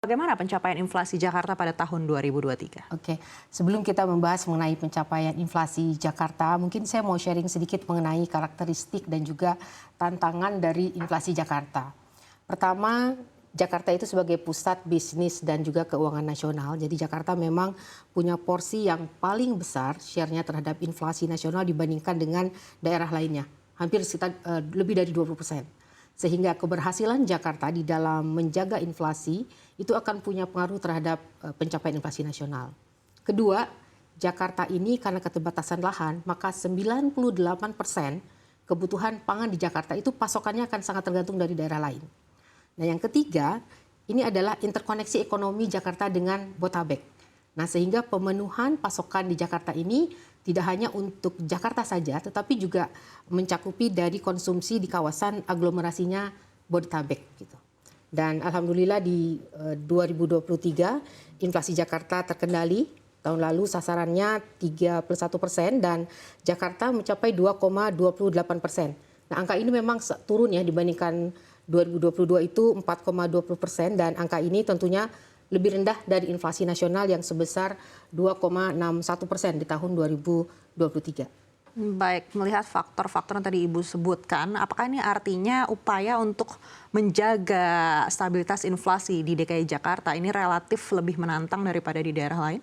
Bagaimana pencapaian inflasi Jakarta pada tahun 2023? Oke, sebelum kita membahas mengenai pencapaian inflasi Jakarta, mungkin saya mau sharing sedikit mengenai karakteristik dan juga tantangan dari inflasi Jakarta. Pertama, Jakarta itu sebagai pusat bisnis dan juga keuangan nasional. Jadi Jakarta memang punya porsi yang paling besar share-nya terhadap inflasi nasional dibandingkan dengan daerah lainnya. Hampir sekitar lebih dari 20%. Sehingga keberhasilan Jakarta di dalam menjaga inflasi itu akan punya pengaruh terhadap pencapaian inflasi nasional. Kedua, Jakarta ini karena keterbatasan lahan, maka 98% kebutuhan pangan di Jakarta itu pasokannya akan sangat tergantung dari daerah lain. Nah, yang ketiga, ini adalah interkoneksi ekonomi Jakarta dengan Botabek. Nah, sehingga pemenuhan pasokan di Jakarta ini tidak hanya untuk Jakarta saja, tetapi juga mencakupi dari konsumsi di kawasan aglomerasinya Bodetabek gitu. Dan alhamdulillah di 2023 inflasi Jakarta terkendali. Tahun lalu sasarannya 31% dan Jakarta mencapai 2,28%. Nah, angka ini memang turun ya dibandingkan 2022 itu 4,20% dan angka ini tentunya lebih rendah dari inflasi nasional yang sebesar 2,61% di tahun 2023. Baik, melihat faktor-faktor yang tadi Ibu sebutkan, apakah ini artinya upaya untuk menjaga stabilitas inflasi di DKI Jakarta ini relatif lebih menantang daripada di daerah lain?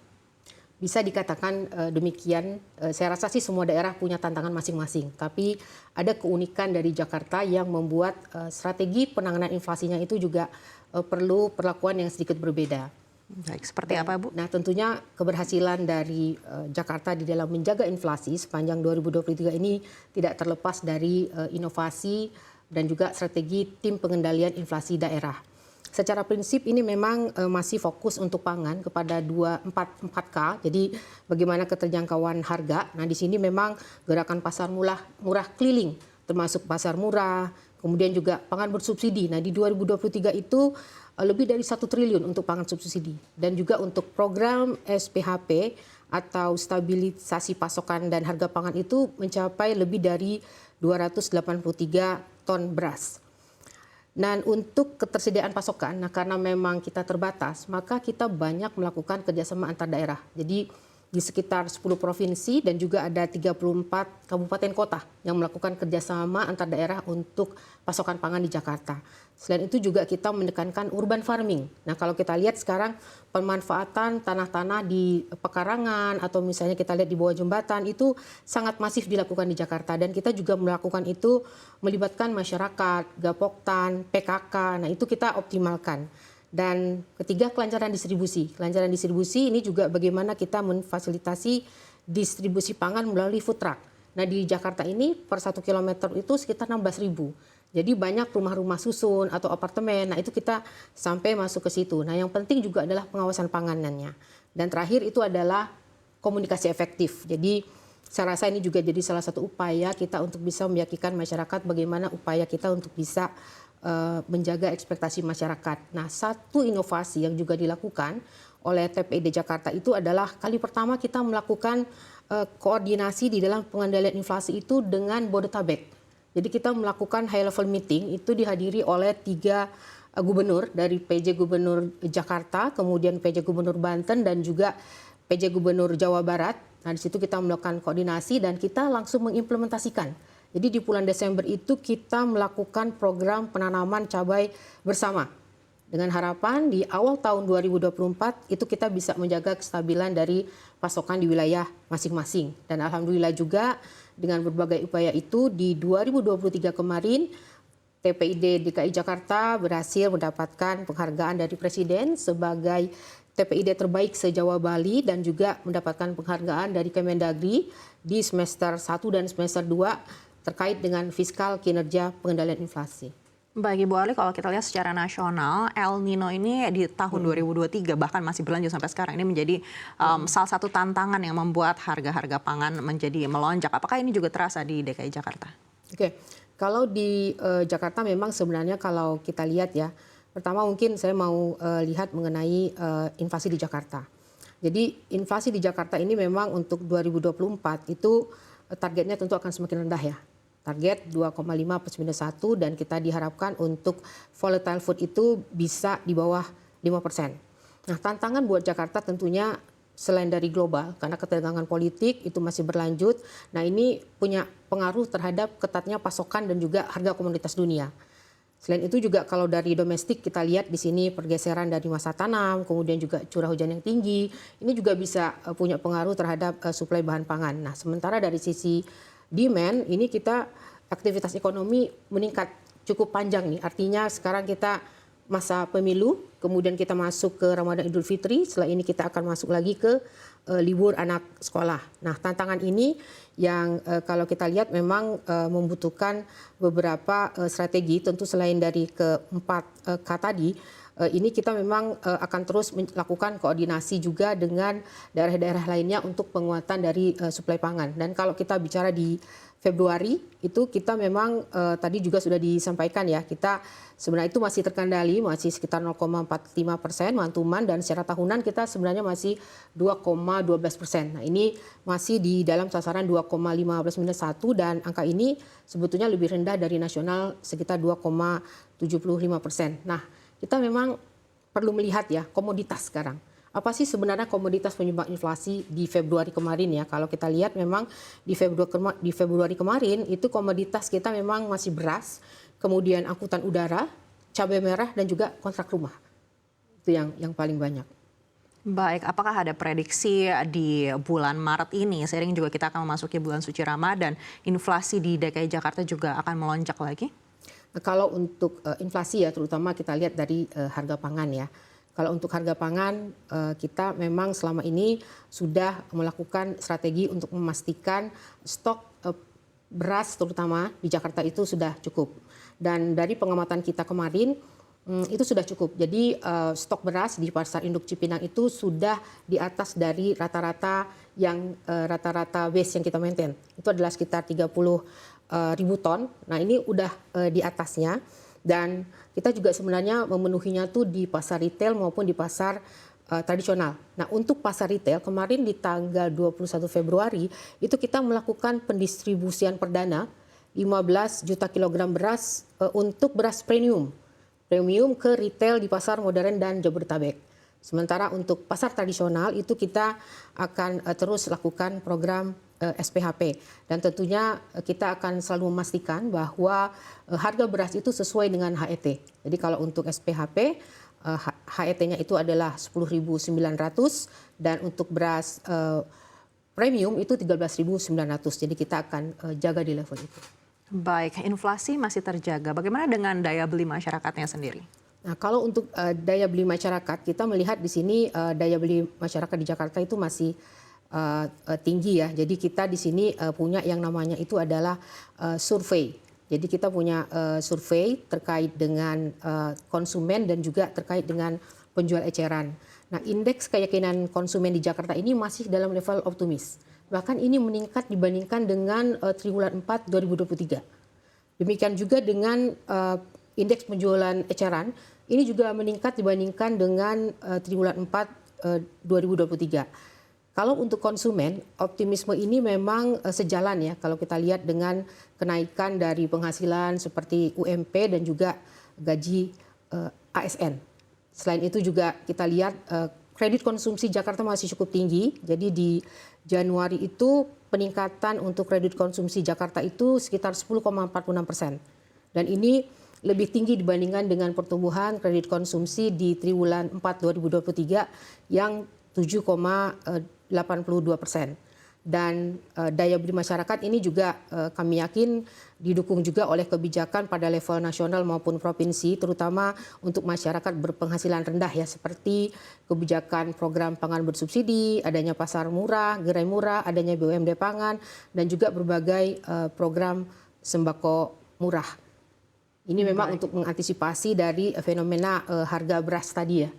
Bisa dikatakan demikian. Saya rasa sih semua daerah punya tantangan masing-masing. Tapi ada keunikan dari Jakarta yang membuat strategi penanganan inflasinya itu juga perlu perlakuan yang sedikit berbeda. Baik, seperti apa Bu? Nah, tentunya keberhasilan dari Jakarta di dalam menjaga inflasi sepanjang 2023 ini tidak terlepas dari inovasi dan juga strategi tim pengendalian inflasi daerah. Secara prinsip ini memang masih fokus untuk pangan kepada 4K. Jadi bagaimana keterjangkauan harga. Nah, di sini memang gerakan pasar murah keliling termasuk pasar murah, kemudian juga pangan bersubsidi. Nah, di 2023 itu lebih dari 1 triliun untuk pangan subsidi dan juga untuk program SPHP atau stabilisasi pasokan dan harga pangan itu mencapai lebih dari 283 ton beras. Dan untuk ketersediaan pasokan, nah karena memang kita terbatas, maka kita banyak melakukan kerjasama antar daerah. Jadi di sekitar 10 provinsi dan juga ada 34 kabupaten kota yang melakukan kerjasama antar daerah untuk pasokan pangan di Jakarta. Selain itu juga kita menekankan urban farming. Nah, kalau kita lihat sekarang pemanfaatan tanah-tanah di pekarangan atau misalnya kita lihat di bawah jembatan itu sangat masif dilakukan di Jakarta dan kita juga melakukan itu melibatkan masyarakat, Gapoktan, PKK. Nah, itu kita optimalkan. Dan ketiga, kelancaran distribusi. Kelancaran distribusi ini juga bagaimana kita memfasilitasi distribusi pangan melalui food truck. Nah, di Jakarta ini per 1 kilometer itu sekitar 16.000. Jadi banyak rumah-rumah susun atau apartemen. Nah, itu kita sampai masuk ke situ. Nah, yang penting juga adalah pengawasan panganannya. Dan terakhir itu adalah komunikasi efektif. Jadi saya rasa ini juga jadi salah satu upaya kita untuk bisa meyakinkan masyarakat bagaimana upaya kita untuk bisa menjaga ekspektasi masyarakat. Nah, satu inovasi yang juga dilakukan oleh TPID Jakarta itu adalah kali pertama kita melakukan koordinasi di dalam pengendalian inflasi itu dengan Bodetabek. Jadi kita melakukan high level meeting itu dihadiri oleh 3 gubernur dari PJ Gubernur Jakarta, kemudian PJ Gubernur Banten dan juga PJ Gubernur Jawa Barat. Nah, di situ kita melakukan koordinasi dan kita langsung mengimplementasikan. Jadi di bulan Desember itu kita melakukan program penanaman cabai bersama. Dengan harapan di awal tahun 2024 itu kita bisa menjaga kestabilan dari pasokan di wilayah masing-masing. Dan alhamdulillah juga dengan berbagai upaya itu di 2023 kemarin TPID DKI Jakarta berhasil mendapatkan penghargaan dari Presiden sebagai TPID terbaik se-Jawa Bali dan juga mendapatkan penghargaan dari Kemendagri di semester 1 dan semester 2 terkait dengan fiskal kinerja pengendalian inflasi. Bagi Bu Ali, kalau kita lihat secara nasional, El Nino ini di tahun 2023 bahkan masih berlanjut sampai sekarang ini menjadi salah satu tantangan yang membuat harga-harga pangan menjadi melonjak. Apakah ini juga terasa di DKI Jakarta? Oke, kalau di Jakarta memang sebenarnya kalau kita lihat ya, pertama mungkin saya mau lihat mengenai inflasi di Jakarta. Jadi inflasi di Jakarta ini memang untuk 2024 itu targetnya tentu akan semakin rendah ya. Target 2,5 plus minus 1 dan kita diharapkan untuk volatile food itu bisa di bawah 5%. Nah, tantangan buat Jakarta tentunya selain dari global, karena ketegangan politik itu masih berlanjut. Nah, ini punya pengaruh terhadap ketatnya pasokan dan juga harga komoditas dunia. Selain itu juga kalau dari domestik kita lihat di sini pergeseran dari masa tanam, kemudian juga curah hujan yang tinggi, ini juga bisa punya pengaruh terhadap suplai bahan pangan. Nah, sementara dari sisi demand, ini kita aktivitas ekonomi meningkat cukup panjang nih. Artinya sekarang kita masa pemilu, kemudian kita masuk ke Ramadan Idul Fitri, setelah ini kita akan masuk lagi ke libur anak sekolah. Nah, tantangan ini yang kalau kita lihat memang membutuhkan beberapa strategi, tentu selain dari keempat K tadi, ini kita memang akan terus melakukan koordinasi juga dengan daerah-daerah lainnya untuk penguatan dari suplai pangan. Dan kalau kita bicara di Februari itu kita memang tadi juga sudah disampaikan ya, kita sebenarnya itu masih terkendali, masih sekitar 0,45% mantuman, dan secara tahunan kita sebenarnya masih 2,12%. Nah, ini masih di dalam sasaran 2,15-1, dan angka ini sebetulnya lebih rendah dari nasional sekitar 2,75%. Nah, kita memang perlu melihat ya komoditas sekarang. Apa sih sebenarnya komoditas penyumbang inflasi di Februari kemarin ya? Kalau kita lihat memang di Februari kemarin itu komoditas kita memang masih beras, kemudian angkutan udara, cabai merah, dan juga kontrak rumah. Itu yang paling banyak. Baik, apakah ada prediksi di bulan Maret ini, seiring juga kita akan memasuki bulan suci Ramadan, inflasi di DKI Jakarta juga akan melonjak lagi? Nah, kalau untuk inflasi ya, terutama kita lihat dari harga pangan ya. Kalau untuk harga pangan, kita memang selama ini sudah melakukan strategi untuk memastikan stok beras terutama di Jakarta itu sudah cukup. Dan dari pengamatan kita kemarin, itu sudah cukup. Jadi stok beras di Pasar Induk Cipinang itu sudah di atas dari rata-rata rata-rata base yang kita maintain. Itu adalah sekitar 30 ribu ton. Nah, ini udah di atasnya. Dan kita juga sebenarnya memenuhinya tuh di pasar retail maupun di pasar tradisional. Nah, untuk pasar retail kemarin di tanggal 21 Februari itu kita melakukan pendistribusian perdana 15 juta kilogram beras untuk beras premium ke retail di pasar modern dan Jabodetabek. Sementara untuk pasar tradisional itu kita akan terus lakukan program SPHP, dan tentunya kita akan selalu memastikan bahwa harga beras itu sesuai dengan HET. Jadi kalau untuk SPHP HET-nya itu adalah 10.900, dan untuk beras premium itu 13.900. Jadi kita akan jaga di level itu. Baik, inflasi masih terjaga. Bagaimana dengan daya beli masyarakatnya sendiri? Nah, kalau untuk daya beli masyarakat, kita melihat di sini daya beli masyarakat di Jakarta itu masih tinggi ya. Jadi kita di sini punya yang namanya itu adalah survei. Jadi kita punya survei terkait dengan konsumen dan juga terkait dengan penjual eceran. Nah, indeks keyakinan konsumen di Jakarta ini masih dalam level optimis. Bahkan ini meningkat dibandingkan dengan triwulan 4 2023. Demikian juga dengan indeks penjualan eceran, ini juga meningkat dibandingkan dengan triwulan 4 2023. Kalau untuk konsumen, optimisme ini memang sejalan ya kalau kita lihat dengan kenaikan dari penghasilan seperti UMP dan juga gaji ASN. Selain itu juga kita lihat kredit konsumsi Jakarta masih cukup tinggi. Jadi di Januari itu peningkatan untuk kredit konsumsi Jakarta itu sekitar 10,46%. Dan ini lebih tinggi dibandingkan dengan pertumbuhan kredit konsumsi di triwulan 4 2023 yang 7,82%. Dan daya beli masyarakat ini juga kami yakin didukung juga oleh kebijakan pada level nasional maupun provinsi, terutama untuk masyarakat berpenghasilan rendah ya, seperti kebijakan program pangan bersubsidi, adanya pasar murah, gerai murah, adanya BUMD pangan, dan juga berbagai program sembako murah. Ini memang untuk mengantisipasi dari fenomena harga beras tadi ya.